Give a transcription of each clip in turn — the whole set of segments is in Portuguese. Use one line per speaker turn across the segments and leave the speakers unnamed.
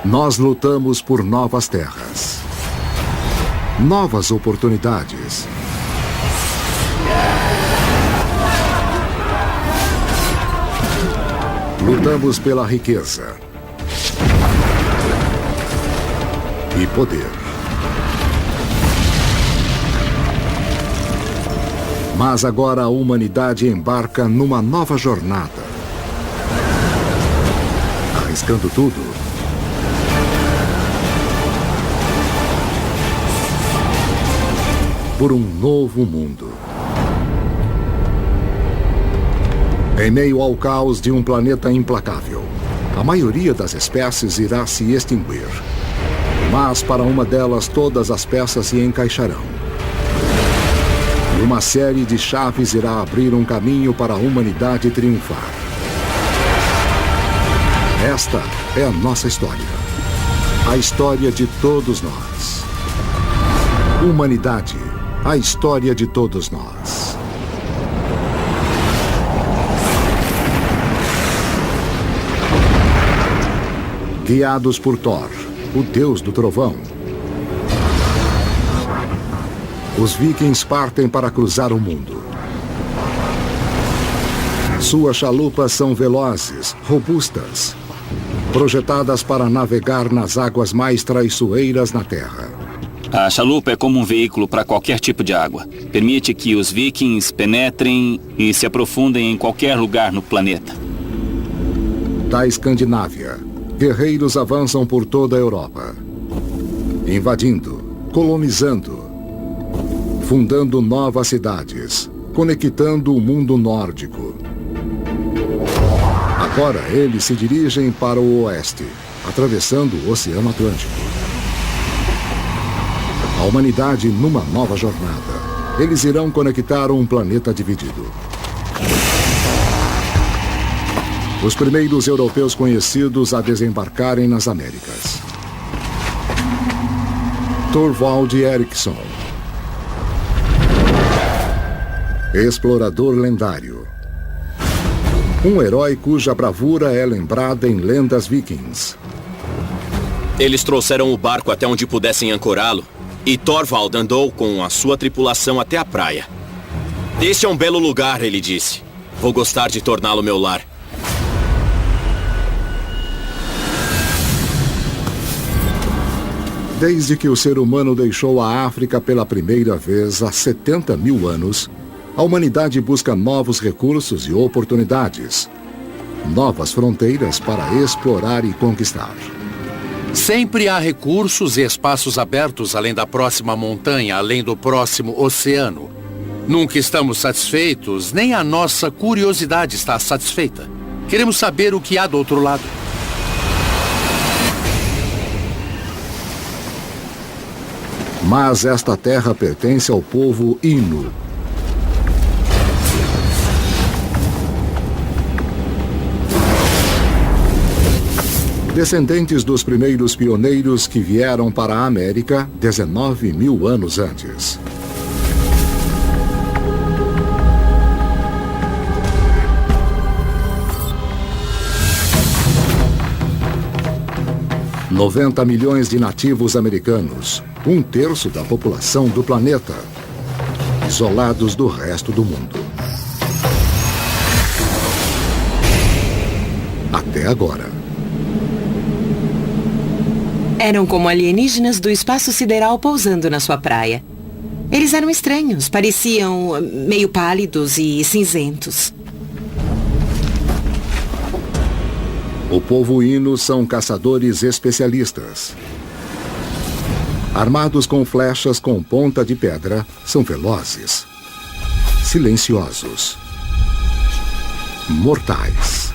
Nós lutamos por novas terras, novas oportunidades. Lutamos pela riqueza e poder. Mas agora a humanidade embarca numa nova jornada, arriscando tudo por um novo mundo. Em meio ao caos de um planeta implacável, a maioria das espécies irá se extinguir. Mas para uma delas, todas as peças se encaixarão. E uma série de chaves irá abrir um caminho para a humanidade triunfar. Esta é a nossa história. A história de todos nós. Humanidade, a história de todos nós. Guiados por Thor, o deus do trovão, os vikings partem para cruzar o mundo. Suas chalupas são velozes, robustas, projetadas para navegar nas águas mais traiçoeiras na Terra.
A chalupa é como um veículo para qualquer tipo de água. Permite que os vikings penetrem e se aprofundem em qualquer lugar no planeta.
Da Escandinávia, guerreiros avançam por toda a Europa, invadindo, colonizando, fundando novas cidades, conectando o mundo nórdico. Agora eles se dirigem para o oeste, atravessando o Oceano Atlântico. A humanidade numa nova jornada. Eles irão conectar um planeta dividido. Os primeiros europeus conhecidos a desembarcarem nas Américas. Thorvald Eriksson. Explorador lendário. Um herói cuja bravura é lembrada em lendas vikings.
Eles trouxeram o barco até onde pudessem ancorá-lo, e Thorvald andou com a sua tripulação até a praia. Este é um belo lugar, ele disse. Vou gostar de torná-lo meu lar.
Desde que o ser humano deixou a África pela primeira vez há 70 mil anos, a humanidade busca novos recursos e oportunidades, novas fronteiras para explorar e conquistar.
Sempre há recursos e espaços abertos além da próxima montanha, além do próximo oceano. Nunca estamos satisfeitos, nem a nossa curiosidade está satisfeita. Queremos saber o que há do outro lado.
Mas esta terra pertence ao povo Innu. Descendentes dos primeiros pioneiros que vieram para a América 19 mil anos antes. $90 milhões de nativos americanos, 1/3 da população do planeta, isolados do resto do mundo. Até agora.
Eram como alienígenas do espaço sideral pousando na sua praia. Eles eram estranhos, pareciam meio pálidos e cinzentos.
O povo Innu são caçadores especialistas. Armados com flechas com ponta de pedra, são velozes, silenciosos, mortais.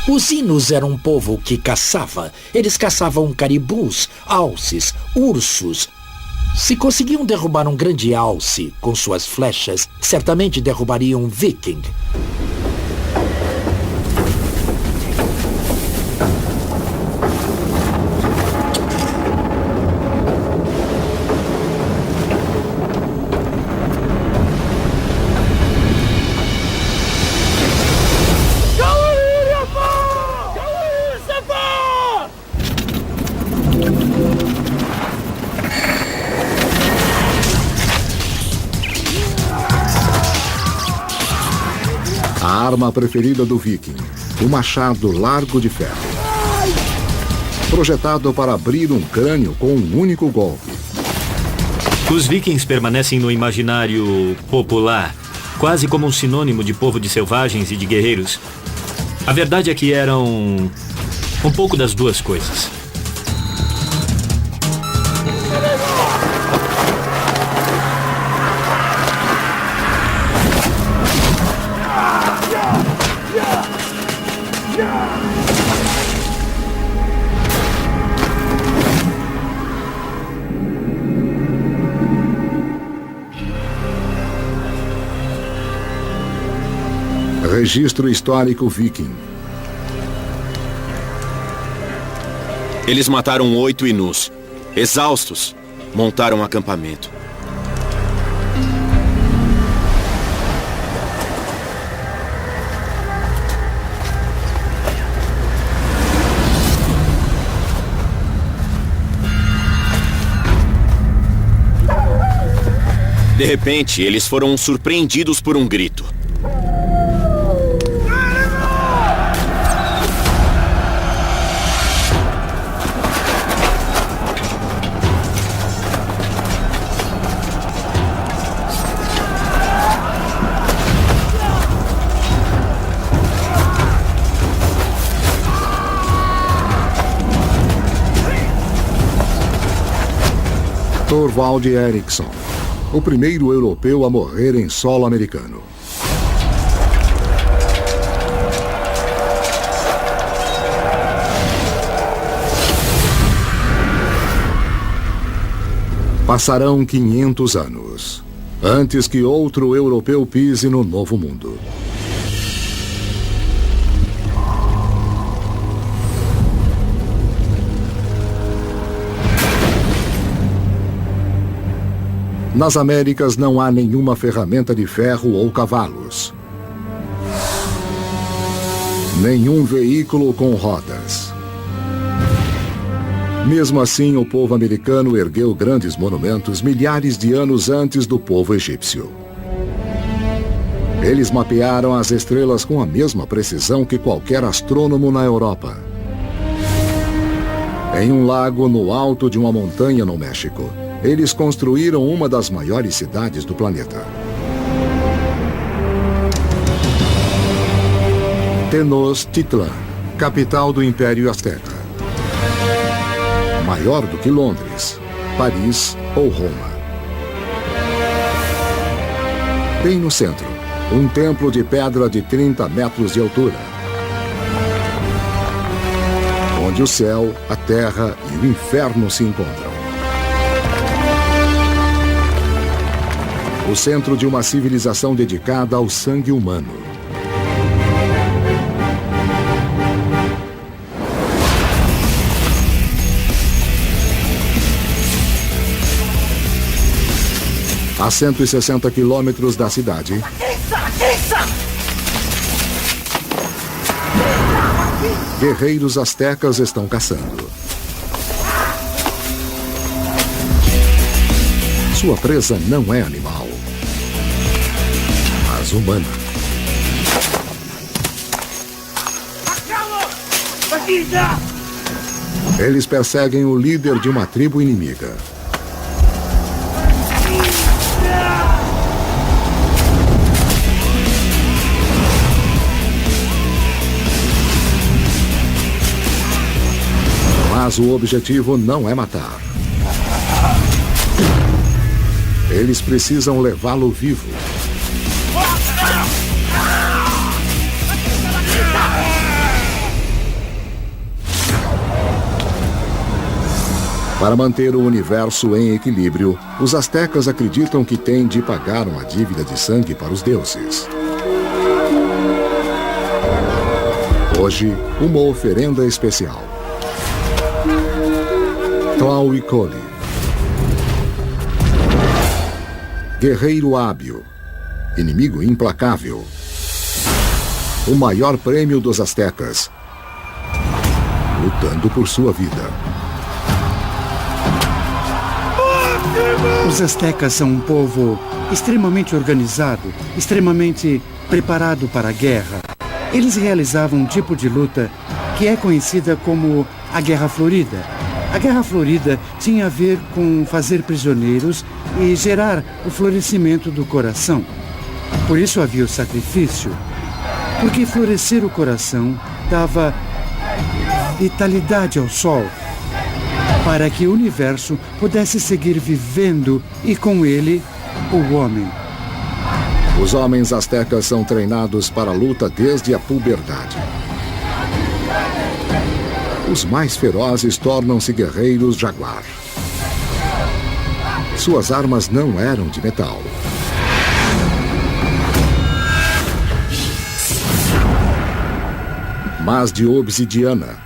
Os Innus eram um povo que caçava. Eles caçavam caribus, alces, ursos. Se conseguiam derrubar um grande alce com suas flechas, certamente derrubariam um viking.
arma preferida do viking, o machado largo de ferro. Projetado para abrir um crânio com um único golpe.
Os vikings permanecem no imaginário popular, quase como um sinônimo de povo de selvagens e de guerreiros. A verdade é que eram um pouco das duas coisas.
Registro histórico viking.
Eles mataram 8 Inus. Exaustos, montaram um acampamento. De repente, eles foram surpreendidos por um grito.
Thorvald Eriksson, o primeiro europeu a morrer em solo americano. Passarão 500 anos, antes que outro europeu pise no Novo Mundo. Nas Américas não há nenhuma ferramenta de ferro ou cavalos. Nenhum veículo com rodas. Mesmo assim, o povo americano ergueu grandes monumentos milhares de anos antes do povo egípcio. Eles mapearam as estrelas com a mesma precisão que qualquer astrônomo na Europa. Em um lago no alto de uma montanha no México, eles construíram uma das maiores cidades do planeta. Tenochtitlan, capital do Império Azteca. Maior do que Londres, Paris ou Roma. Bem no centro, um templo de pedra de 30 metros de altura, onde o céu, a terra e o inferno se encontram. O centro de uma civilização dedicada ao sangue humano. A 160 quilômetros da cidade, guerreiros astecas estão caçando. Sua presa não é animal, mas humana. Eles perseguem o líder de uma tribo inimiga. Mas o objetivo não é matar. Eles precisam levá-lo vivo. Para manter o universo em equilíbrio, os astecas acreditam que têm de pagar uma dívida de sangue para os deuses. Hoje, uma oferenda especial. Tlahuicoli, guerreiro hábil, inimigo implacável, o maior prêmio dos astecas, lutando por sua vida.
Os astecas são um povo extremamente organizado, extremamente preparado para a guerra, eles realizavam um tipo de luta que é conhecida como a Guerra Florida. A Guerra Florida tinha a ver com fazer prisioneiros e gerar o florescimento do coração. Por isso havia o sacrifício, porque florescer o coração dava vitalidade ao sol, para que o universo pudesse seguir vivendo e com ele o homem.
Os homens astecas são treinados para a luta desde a puberdade. Os mais ferozes tornam-se guerreiros jaguar. Suas armas não eram de metal. Mas de obsidiana,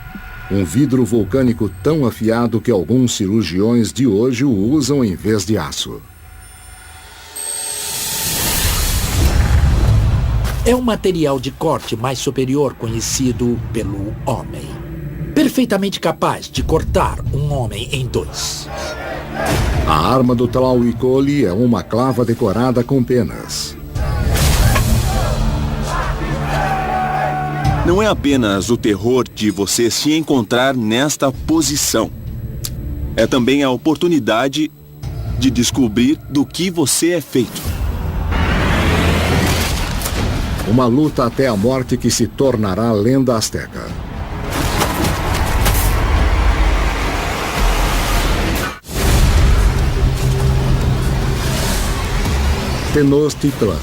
um vidro vulcânico tão afiado que alguns cirurgiões de hoje o usam em vez de aço.
É um material de corte mais superior conhecido pelo homem. Perfeitamente capaz de cortar um homem em dois.
A arma do Tlauicoli é uma clava decorada com penas.
Não é apenas o terror de você se encontrar nesta posição. É também a oportunidade de descobrir do que você é feito.
Uma luta até a morte que se tornará lenda asteca. Tenochtitlan,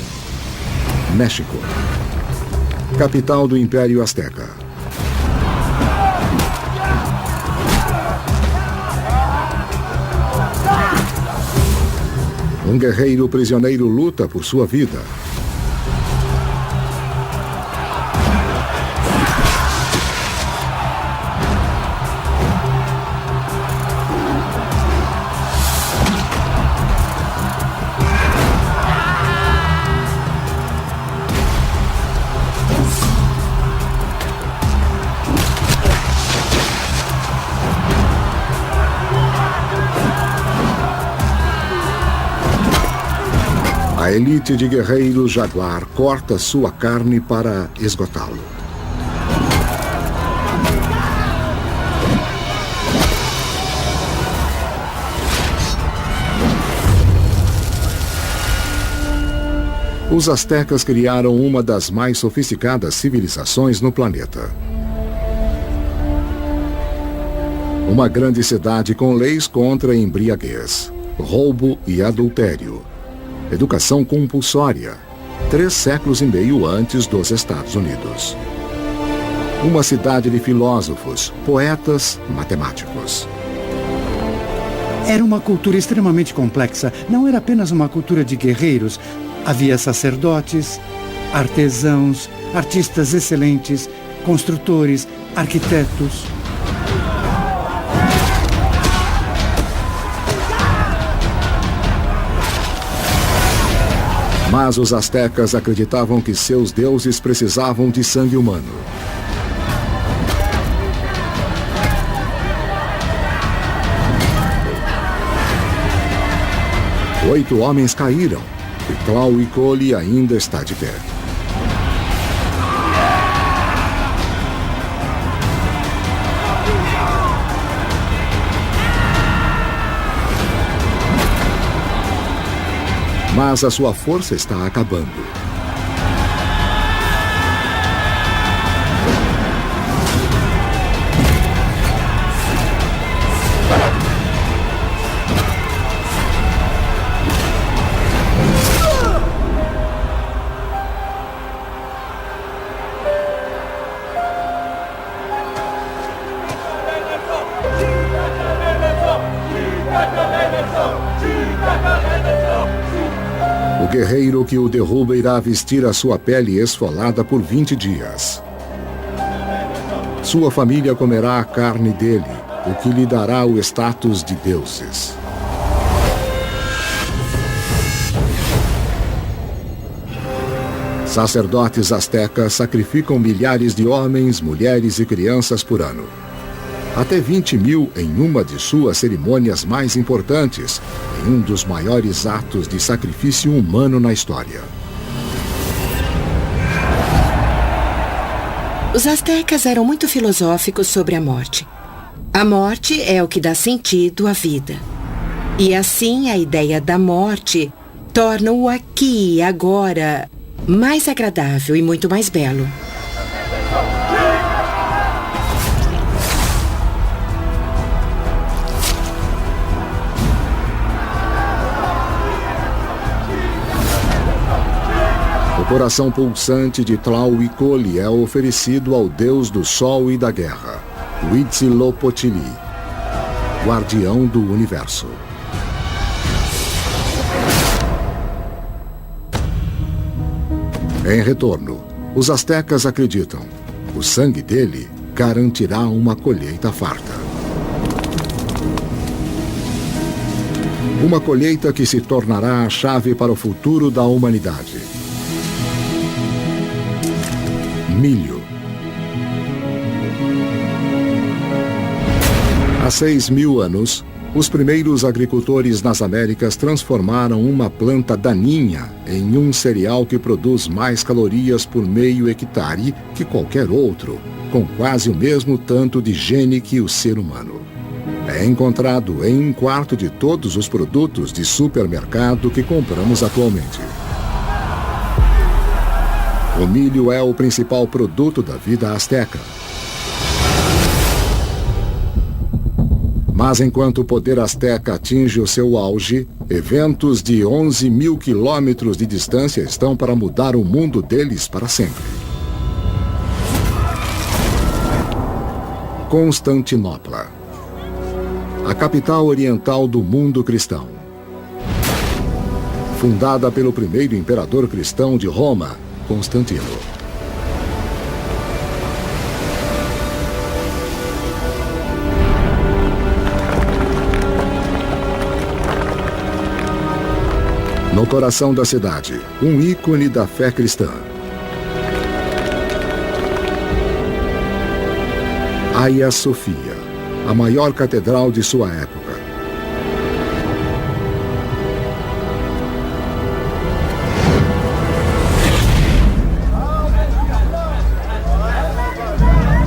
México. Capital do Império Azteca. Um guerreiro prisioneiro luta por sua vida. A elite de guerreiros jaguar corta sua carne para esgotá-lo. Os astecas criaram uma das mais sofisticadas civilizações no planeta. Uma grande cidade com leis contra a embriaguez, roubo e adultério. Educação compulsória, 3 séculos e meio antes dos Estados Unidos. Uma cidade de filósofos, poetas, matemáticos.
Era uma cultura extremamente complexa. Não era apenas uma cultura de guerreiros. Havia sacerdotes, artesãos, artistas excelentes, construtores, arquitetos.
Mas os astecas acreditavam que seus deuses precisavam de sangue humano. Oito homens caíram e Tlauicoli ainda está de pé. Mas a sua força está acabando. O guerreiro que o derruba irá vestir a sua pele esfolada por 20 dias. Sua família comerá a carne dele, o que lhe dará o status de deuses. Sacerdotes astecas sacrificam milhares de homens, mulheres e crianças por ano. Até 20.000 em uma de suas cerimônias mais importantes, em um dos maiores atos de sacrifício humano na história.
Os astecas eram muito filosóficos sobre a morte. A morte é o que dá sentido à vida. E assim a ideia da morte torna o aqui e agora mais agradável e muito mais belo.
O coração pulsante de Tlauicoli é oferecido ao deus do sol e da guerra, Huitzilopochtli, guardião do universo. Em retorno, os astecas acreditam: o sangue dele garantirá uma colheita farta. Uma colheita que se tornará a chave para o futuro da humanidade. Milho. Há 6.000 anos, os primeiros agricultores nas Américas transformaram uma planta daninha em um cereal que produz mais calorias por meio hectare que qualquer outro, com quase o mesmo tanto de gene que o ser humano. É encontrado em 1/4 de todos os produtos de supermercado que compramos atualmente. O milho é o principal produto da vida asteca. Mas enquanto o poder asteca atinge o seu auge, eventos de 11.000 quilômetros de distância estão para mudar o mundo deles para sempre. Constantinopla, a capital oriental do mundo cristão. Fundada pelo primeiro imperador cristão de Roma, Constantino. No coração da cidade, um ícone da fé cristã. Hagia Sophia, a maior catedral de sua época.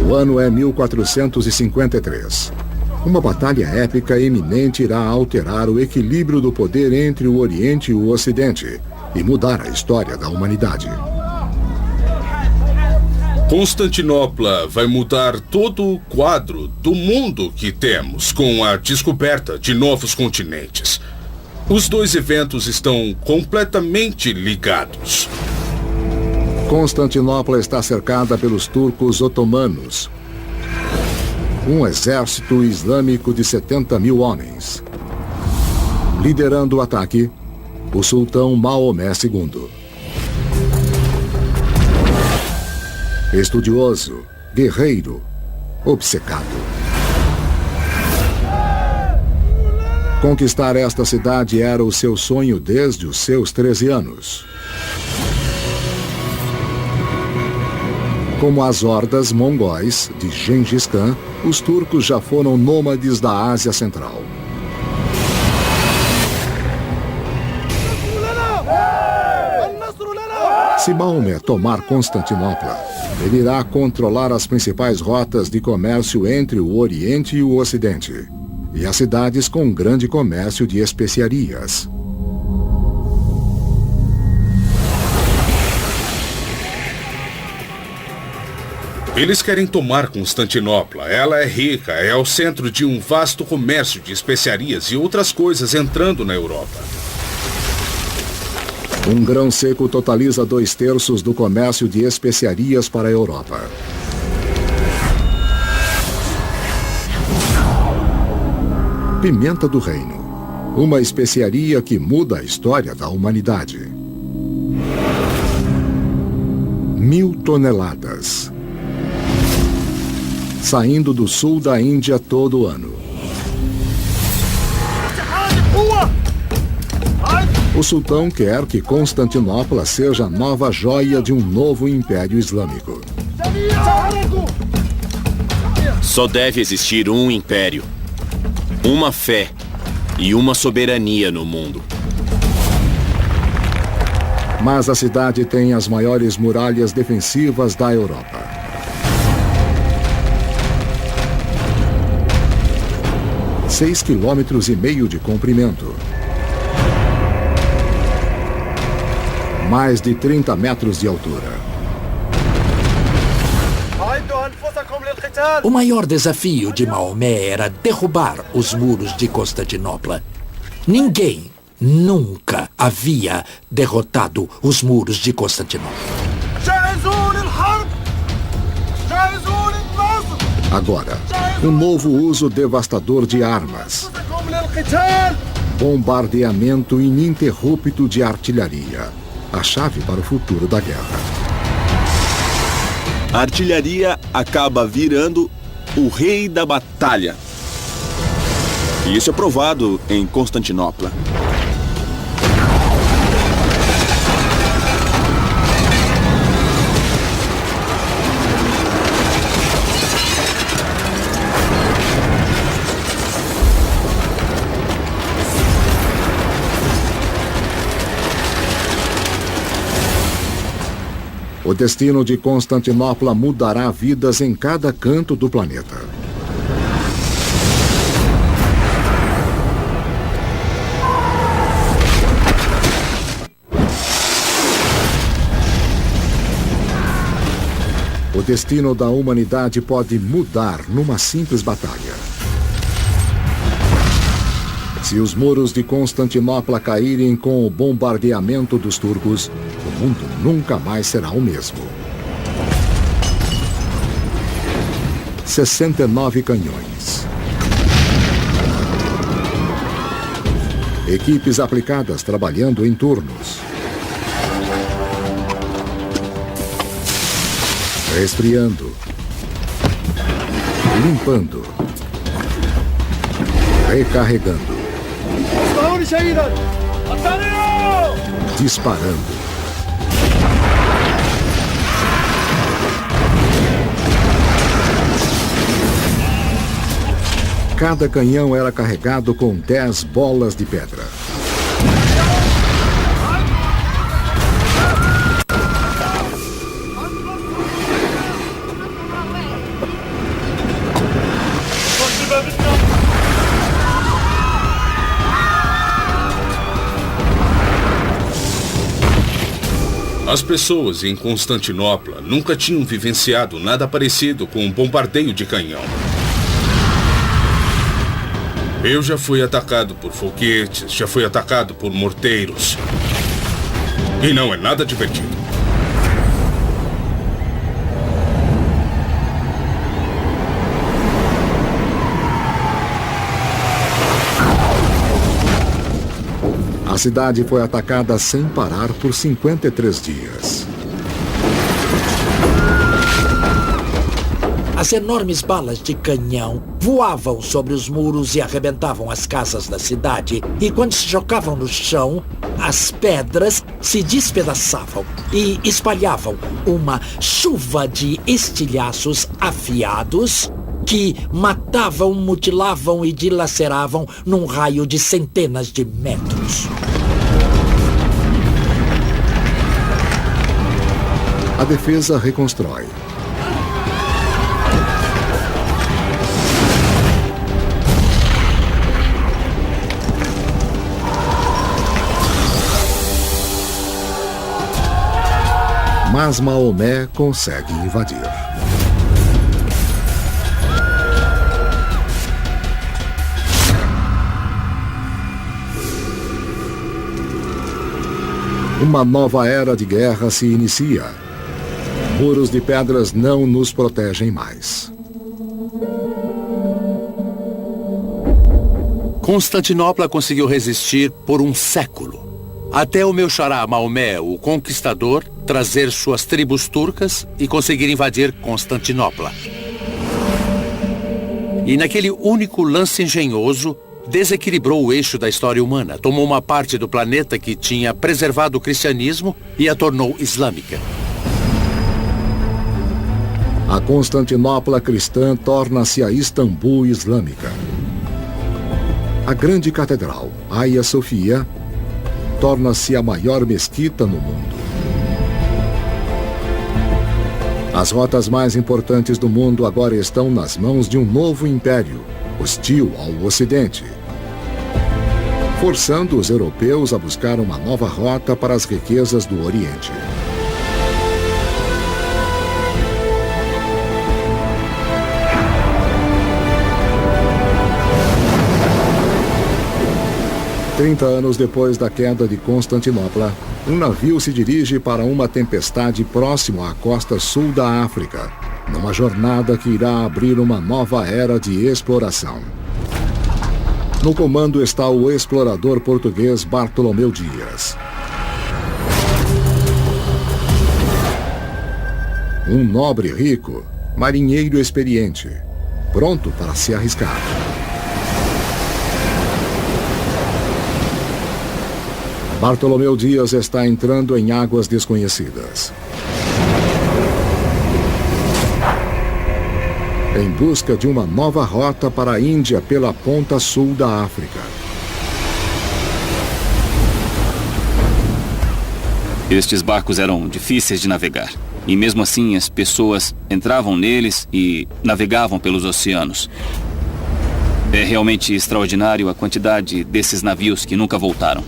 O ano é 1453. Uma batalha épica eminente irá alterar o equilíbrio do poder entre o Oriente e o Ocidente e mudar a história da humanidade.
Constantinopla vai mudar todo o quadro do mundo que temos com a descoberta de novos continentes. Os dois eventos estão completamente ligados.
Constantinopla está cercada pelos turcos otomanos, um exército islâmico de 70.000 homens. Liderando o ataque, o sultão Maomé II. Estudioso, guerreiro, obcecado. Conquistar esta cidade era o seu sonho desde os seus 13 anos. Como as hordas mongóis de Gengis Khan, os turcos já foram nômades da Ásia Central. Se Maomé tomar Constantinopla, ele irá controlar as principais rotas de comércio entre o Oriente e o Ocidente, e as cidades com grande comércio de especiarias.
Eles querem tomar Constantinopla. Ela é rica, é o centro de um vasto comércio de especiarias e outras coisas entrando na Europa.
Um grão seco totaliza 2/3 do comércio de especiarias para a Europa. Pimenta do reino, uma especiaria que muda a história da humanidade. 1000 toneladas. Saindo do sul da Índia todo ano. O sultão quer que Constantinopla seja a nova joia de um novo império islâmico.
Só deve existir um império, uma fé e uma soberania no mundo.
Mas a cidade tem as maiores muralhas defensivas da Europa. 6,5 km de comprimento. Mais de 30 metros de altura.
O maior desafio de Maomé era derrubar os muros de Constantinopla. Ninguém nunca havia derrotado os muros de Constantinopla.
Agora, um novo uso devastador de armas. Bombardeamento ininterrupto de artilharia. A chave para o futuro da guerra.
A artilharia acaba virando o rei da batalha. E isso é provado em Constantinopla.
O destino de Constantinopla mudará vidas em cada canto do planeta. O destino da humanidade pode mudar numa simples batalha. Se os muros de Constantinopla caírem com o bombardeamento dos turcos, o mundo nunca mais será o mesmo. 69 canhões. Equipes aplicadas trabalhando em turnos. Resfriando. Limpando. Recarregando. Disparando. Cada canhão era carregado com 10 bolas de pedra.
As pessoas em Constantinopla nunca tinham vivenciado nada parecido com um bombardeio de canhão. Eu já fui atacado por foguetes, já fui atacado por morteiros. E não é nada divertido.
A cidade foi atacada sem parar por 53 dias.
As enormes balas de canhão voavam sobre os muros e arrebentavam as casas da cidade. E quando se chocavam no chão, as pedras se despedaçavam e espalhavam uma chuva de estilhaços afiados que matavam, mutilavam e dilaceravam num raio de centenas de metros.
A defesa reconstrói. Mas Maomé consegue invadir. Uma nova era de guerra se inicia. Muros de pedras não nos protegem mais.
Constantinopla conseguiu resistir por um século. Até o meu xará Maomé, o Conquistador, trazer suas tribos turcas e conseguir invadir Constantinopla. E naquele único lance engenhoso, desequilibrou o eixo da história humana, tomou uma parte do planeta que tinha preservado o cristianismo e a tornou islâmica.
A Constantinopla cristã torna-se a Istambul islâmica. A grande catedral, Hagia Sophia, torna-se a maior mesquita no mundo. As rotas mais importantes do mundo agora estão nas mãos de um novo império, hostil ao Ocidente, forçando os europeus a buscar uma nova rota para as riquezas do Oriente. Trinta anos depois da queda de Constantinopla, um navio se dirige para uma tempestade próximo à costa sul da África, numa jornada que irá abrir uma nova era de exploração. No comando está o explorador português Bartolomeu Dias. Um nobre rico, marinheiro experiente, pronto para se arriscar. Bartolomeu Dias está entrando em águas desconhecidas, em busca de uma nova rota para a Índia pela ponta sul da África.
Estes barcos eram difíceis de navegar. E mesmo assim as pessoas entravam neles e navegavam pelos oceanos. É realmente extraordinário a quantidade desses navios que nunca voltaram.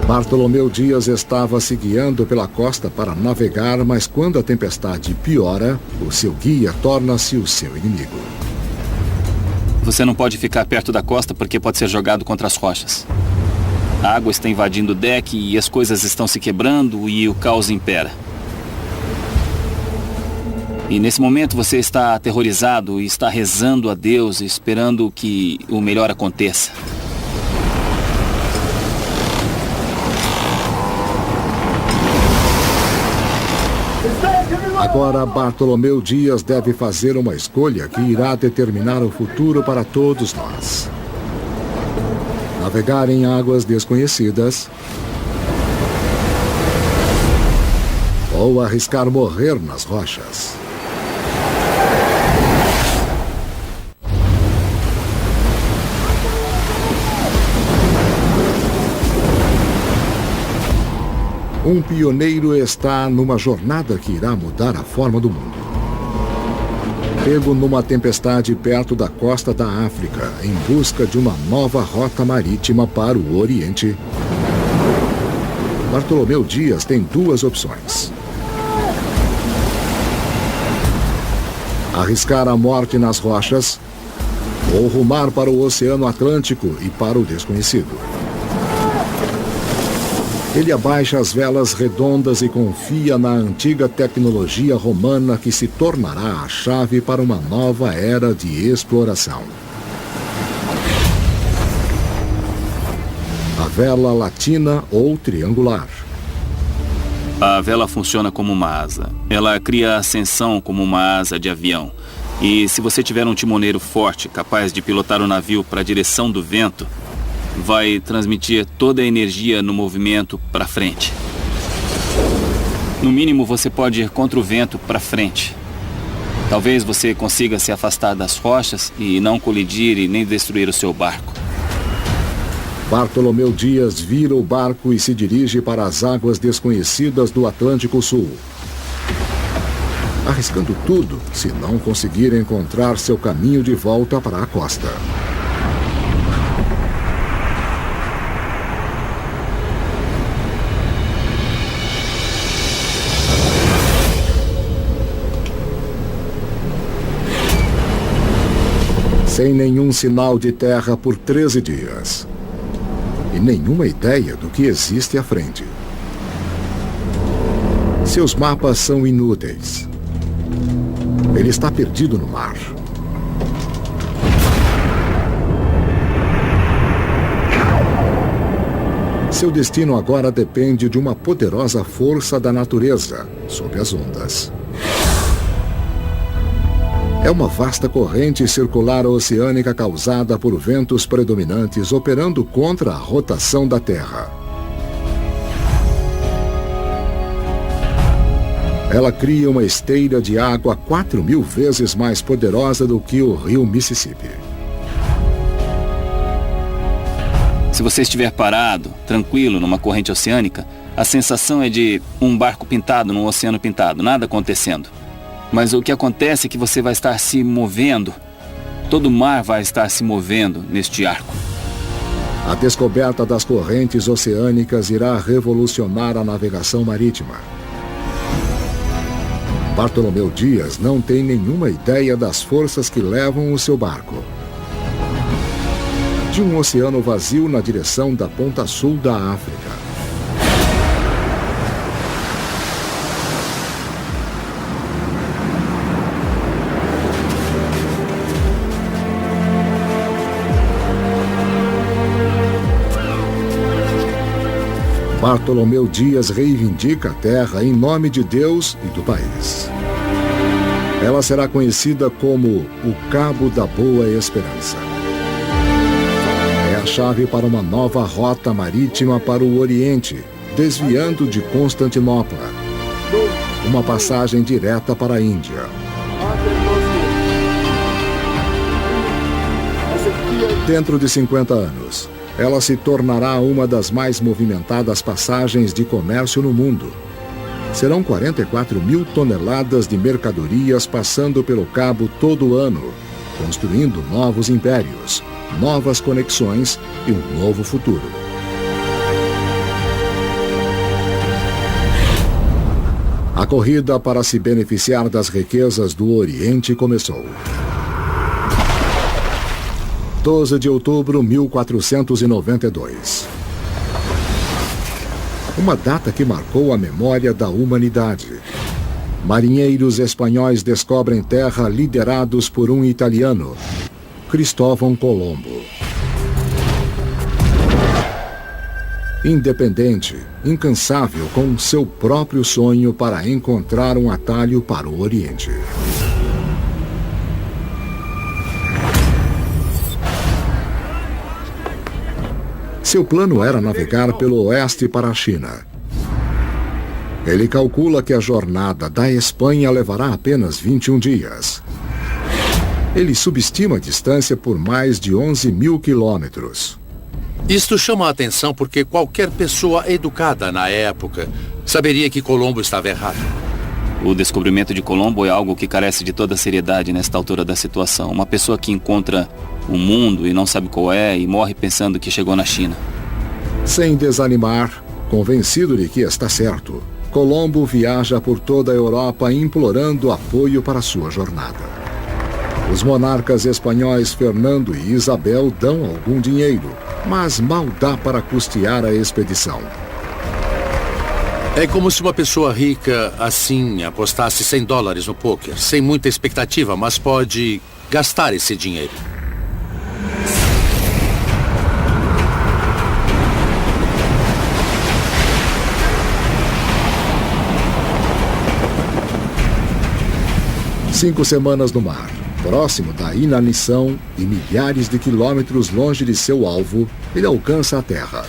Bartolomeu Dias estava se guiando pela costa para navegar, mas quando a tempestade piora, o seu guia torna-se o seu inimigo.
Você não pode ficar perto da costa porque pode ser jogado contra as rochas. A água está invadindo o deck e as coisas estão se quebrando e o caos impera. E nesse momento você está aterrorizado e está rezando a Deus, esperando que o melhor aconteça.
Agora, Bartolomeu Dias deve fazer uma escolha que irá determinar o futuro para todos nós. Navegar em águas desconhecidas ou arriscar morrer nas rochas. Um pioneiro está numa jornada que irá mudar a forma do mundo. Pego numa tempestade perto da costa da África, em busca de uma nova rota marítima para o Oriente, Bartolomeu Dias tem duas opções: arriscar a morte nas rochas ou rumar para o Oceano Atlântico e para o desconhecido. Ele abaixa as velas redondas e confia na antiga tecnologia romana que se tornará a chave para uma nova era de exploração. A vela latina ou triangular.
A vela funciona como uma asa. Ela cria ascensão como uma asa de avião. E se você tiver um timoneiro forte, capaz de pilotar o navio para a direção do vento, vai transmitir toda a energia no movimento para frente. No mínimo, você pode ir contra o vento para frente. Talvez você consiga se afastar das rochas e não colidir e nem destruir o seu barco.
Bartolomeu Dias vira o barco e se dirige para as águas desconhecidas do Atlântico Sul, arriscando tudo se não conseguir encontrar seu caminho de volta para a costa. Sem nenhum sinal de terra por 13 dias. E nenhuma ideia do que existe à frente. Seus mapas são inúteis. Ele está perdido no mar. Seu destino agora depende de uma poderosa força da natureza sob as ondas. É uma vasta corrente circular oceânica causada por ventos predominantes operando contra a rotação da Terra. Ela cria uma esteira de água 4.000 vezes mais poderosa do que o rio Mississippi.
Se você estiver parado, tranquilo, numa corrente oceânica, A sensação é de um barco pintado num oceano pintado, nada acontecendo. Mas o que acontece é que você vai estar se movendo. Todo o mar vai estar se movendo neste arco.
A descoberta das correntes oceânicas irá revolucionar a navegação marítima. Bartolomeu Dias não tem nenhuma ideia das forças que levam o seu barco. De um oceano vazio na direção da ponta sul da África. Bartolomeu Dias reivindica a terra em nome de Deus e do país. Ela será conhecida como o Cabo da Boa Esperança. É a chave para uma nova rota marítima para o Oriente, desviando de Constantinopla. Uma passagem direta para a Índia. Dentro de 50 anos, ela se tornará uma das mais movimentadas passagens de comércio no mundo. Serão 44 mil toneladas de mercadorias passando pelo cabo todo ano, construindo novos impérios, novas conexões e um novo futuro. A corrida para se beneficiar das riquezas do Oriente começou. 12 de outubro de 1492. Uma data que marcou a memória da humanidade. Marinheiros espanhóis descobrem terra liderados por um italiano, Cristóvão Colombo. Independente, incansável com seu próprio sonho para encontrar um atalho para o Oriente. Seu plano era navegar pelo oeste para a China. Ele calcula que a jornada da Espanha levará apenas 21 dias. Ele subestima a distância por mais de 11 mil quilômetros.
Isto chama a atenção porque qualquer pessoa educada na época saberia que Colombo estava errado.
O descobrimento de Colombo é algo que carece de toda seriedade nesta altura da situação. Uma pessoa que encontra o mundo e não sabe qual é e morre pensando que chegou na China.
Sem desanimar, convencido de que está certo, Colombo viaja por toda a Europa implorando apoio para sua jornada. Os monarcas espanhóis Fernando e Isabel dão algum dinheiro, mas mal dá para custear a expedição.
É como se uma pessoa rica, assim, apostasse $100 no pôquer, sem muita expectativa, mas pode gastar esse dinheiro.
Cinco semanas no mar, próximo da inanição e milhares de quilômetros longe de seu alvo, ele alcança a terra.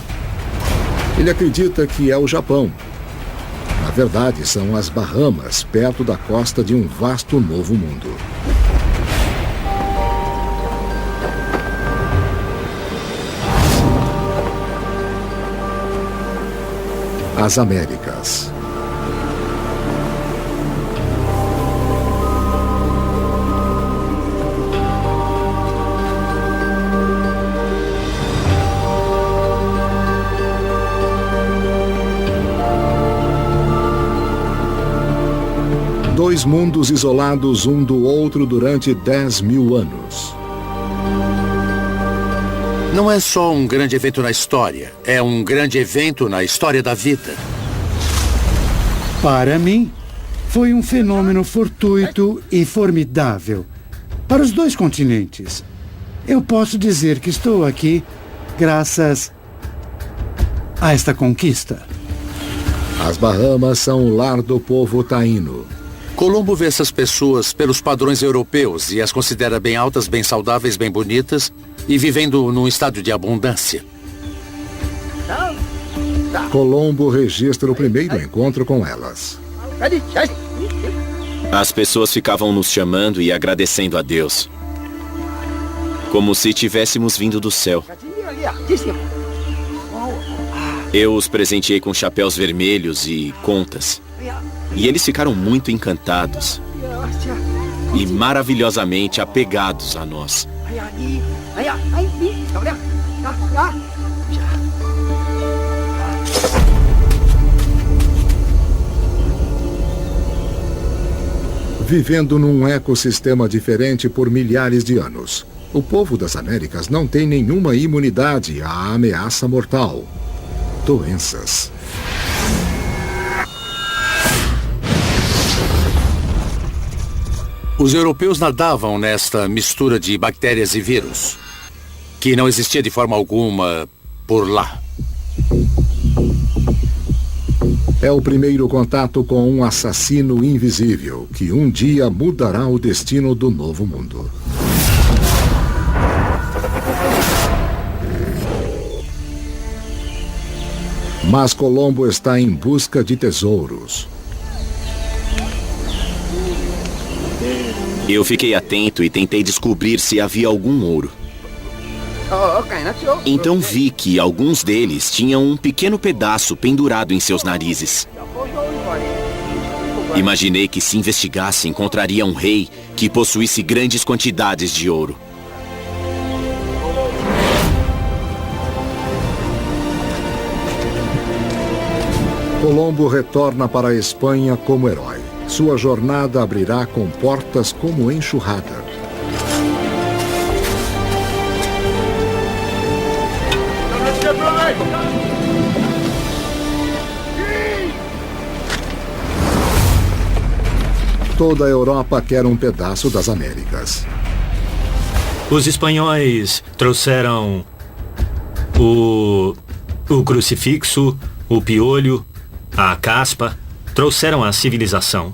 Ele acredita que é o Japão. Na verdade, são as Bahamas, perto da costa de um vasto novo mundo. As Américas. Dois mundos isolados um do outro durante 10 mil anos.
Não é só um grande evento na história, é um grande evento na história da vida.
Para mim, foi um fenômeno fortuito e formidável. Para os dois continentes. Eu posso dizer que estou aqui graças a esta conquista.
As Bahamas são o lar do povo taíno.
Colombo vê essas pessoas pelos padrões europeus e as considera bem altas, bem saudáveis, bem bonitas e vivendo num estado de abundância.
Colombo registra o primeiro encontro com elas.
As pessoas ficavam nos chamando e agradecendo a Deus. Como se tivéssemos vindo do céu. Eu os presenteei com chapéus vermelhos e contas. E eles ficaram muito encantados. E maravilhosamente apegados a nós.
Vivendo num ecossistema diferente por milhares de anos, o povo das Américas não tem nenhuma imunidade à ameaça mortal: doenças.
Os europeus nadavam nesta mistura de bactérias e vírus, que não existia de forma alguma por lá.
É o primeiro contato com um assassino invisível que um dia mudará o destino do Novo Mundo. Mas Colombo está em busca de tesouros.
Eu fiquei atento e tentei descobrir se havia algum ouro. Então vi que alguns deles tinham um pequeno pedaço pendurado em seus narizes. Imaginei que, se investigasse, encontraria um rei que possuísse grandes quantidades de ouro.
Colombo retorna para a Espanha como herói. Sua jornada abrirá com portas como enxurrada. Toda a Europa quer um pedaço das Américas.
Os espanhóis trouxeram o crucifixo, o piolho, a caspa, trouxeram a civilização.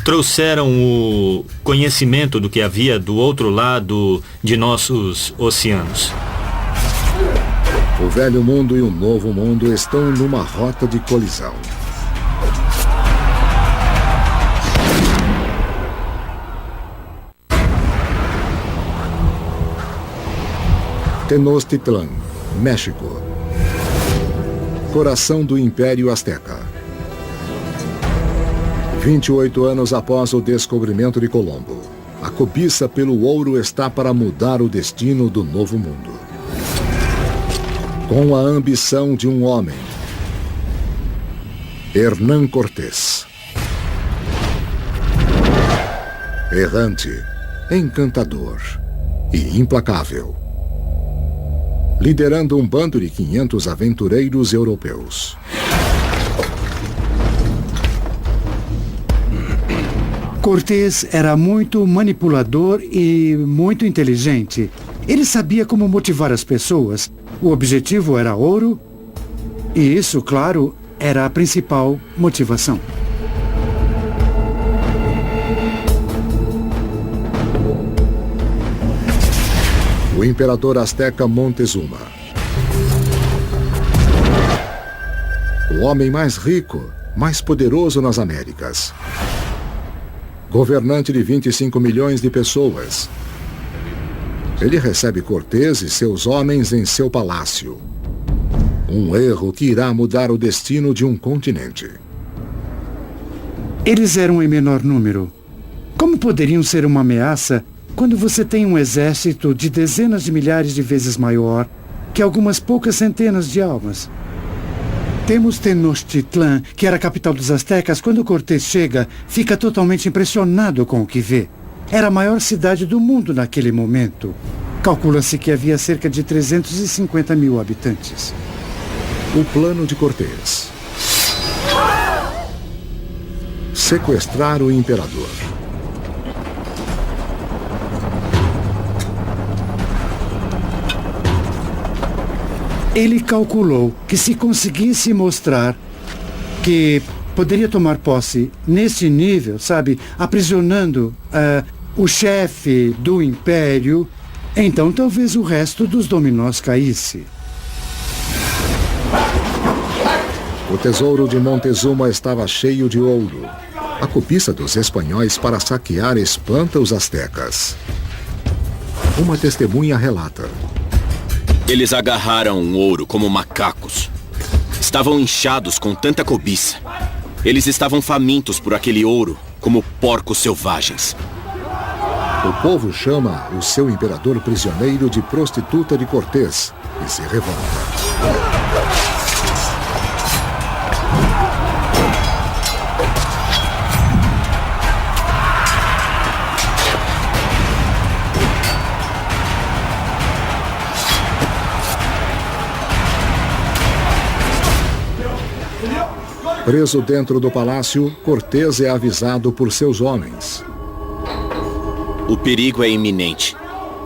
Trouxeram o conhecimento do que havia do outro lado de nossos oceanos.
O velho mundo e o novo mundo estão numa rota de colisão. Tenochtitlan, México. Coração do Império Azteca. 28 anos após o descobrimento de Colombo, a cobiça pelo ouro está para mudar o destino do Novo Mundo. Com a ambição de um homem, Hernán Cortés. Errante, encantador e implacável. Liderando um bando de 500 aventureiros europeus.
Cortés era muito manipulador e muito inteligente. Ele sabia como motivar as pessoas. O objetivo era ouro, e isso, claro, era a principal motivação.
O imperador azteca Montezuma. O homem mais rico, mais poderoso nas Américas. Governante de 25 milhões de pessoas. Ele recebe Cortés e seus homens em seu palácio. Um erro que irá mudar o destino de um continente.
Eles eram em menor número. Como poderiam ser uma ameaça quando você tem um exército de dezenas de milhares de vezes maior que algumas poucas centenas de almas? Temos Tenochtitlan, que era a capital dos aztecas. Quando Cortés chega, fica totalmente impressionado com o que vê. Era a maior cidade do mundo naquele momento. Calcula-se que havia cerca de 350 mil habitantes.
O plano de Cortés: sequestrar o imperador.
Ele calculou que, se conseguisse mostrar que poderia tomar posse nesse nível, sabe, aprisionando o chefe do império, então talvez o resto dos dominós caísse.
O tesouro de Montezuma estava cheio de ouro. A cobiça dos espanhóis para saquear espanta os aztecas. Uma testemunha relata:
eles agarraram o ouro como macacos. estavam inchados com tanta cobiça. Eles estavam famintos por aquele ouro, como porcos selvagens.
O povo chama o seu imperador prisioneiro de prostituta de Cortés e se revolta. Preso dentro do palácio, Cortés é avisado por seus homens.
O perigo é iminente.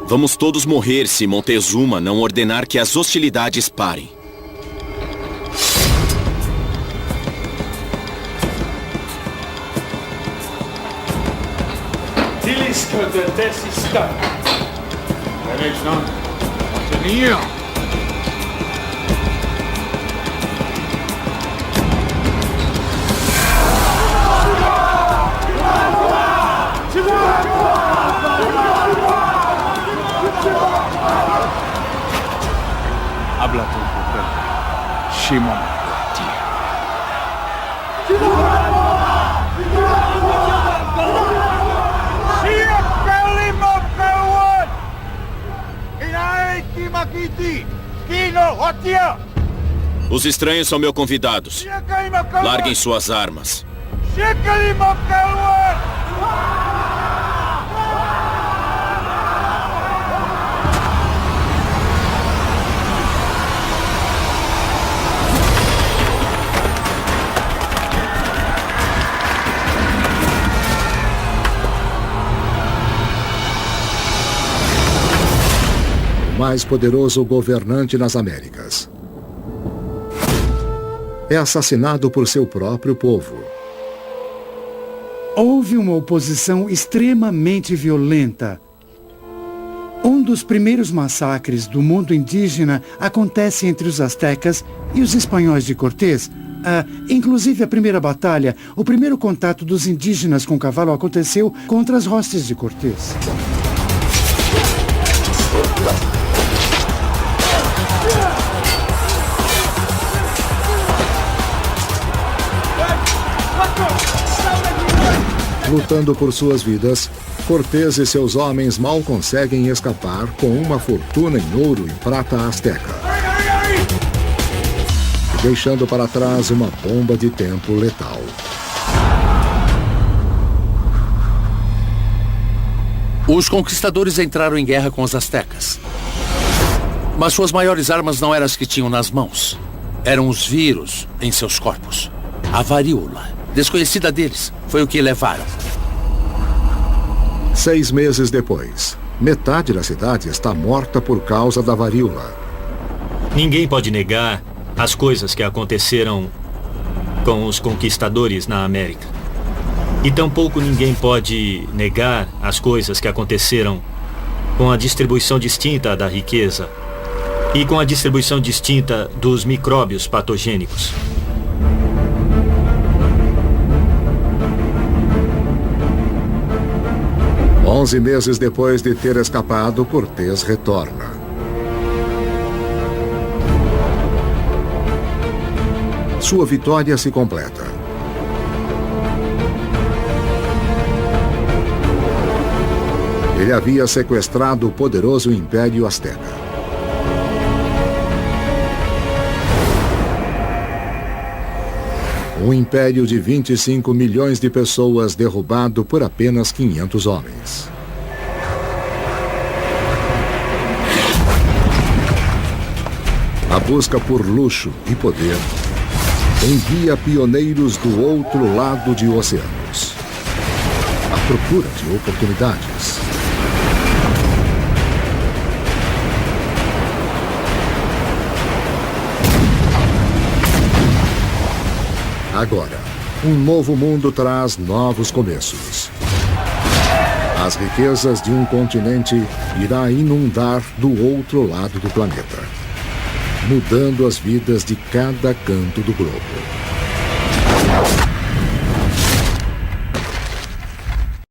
Vamos todos morrer se Montezuma não ordenar que as hostilidades parem.
Habla tu mujer, Shimon Tia.
Os estranhos são meus convidados. Larguem suas armas.
O mais poderoso governante nas Américas é assassinado por seu próprio povo.
Houve uma oposição extremamente violenta. Um dos primeiros massacres do mundo indígena acontece entre os astecas e os espanhóis de Cortés. Inclusive a primeira batalha, o primeiro contato dos indígenas com o cavalo aconteceu contra as hostes de Cortés.
Lutando por suas vidas, Cortés e seus homens mal conseguem escapar com uma fortuna em ouro e prata asteca, deixando para trás uma bomba de tempo letal.
Os conquistadores entraram em guerra com os astecas. Mas suas maiores armas não eram as que tinham nas mãos. Eram os vírus em seus corpos. A varíola, desconhecida deles, foi o que levaram.
6 meses depois, metade da cidade está morta por causa da varíola.
Ninguém pode negar as coisas que aconteceram com os conquistadores na América. E tampouco ninguém pode negar as coisas que aconteceram com a distribuição distinta da riqueza e com a distribuição distinta dos micróbios patogênicos.
Onze meses depois de ter escapado, Cortés retorna. Sua vitória se completa. Ele havia sequestrado o poderoso Império Azteca. Um império de 25 milhões de pessoas derrubado por apenas 500 homens. A busca por luxo e poder envia pioneiros do outro lado de oceanos, à procura de oportunidades. Agora, um novo mundo traz novos começos. As riquezas de um continente irá inundar do outro lado do planeta, mudando as vidas de cada canto do globo.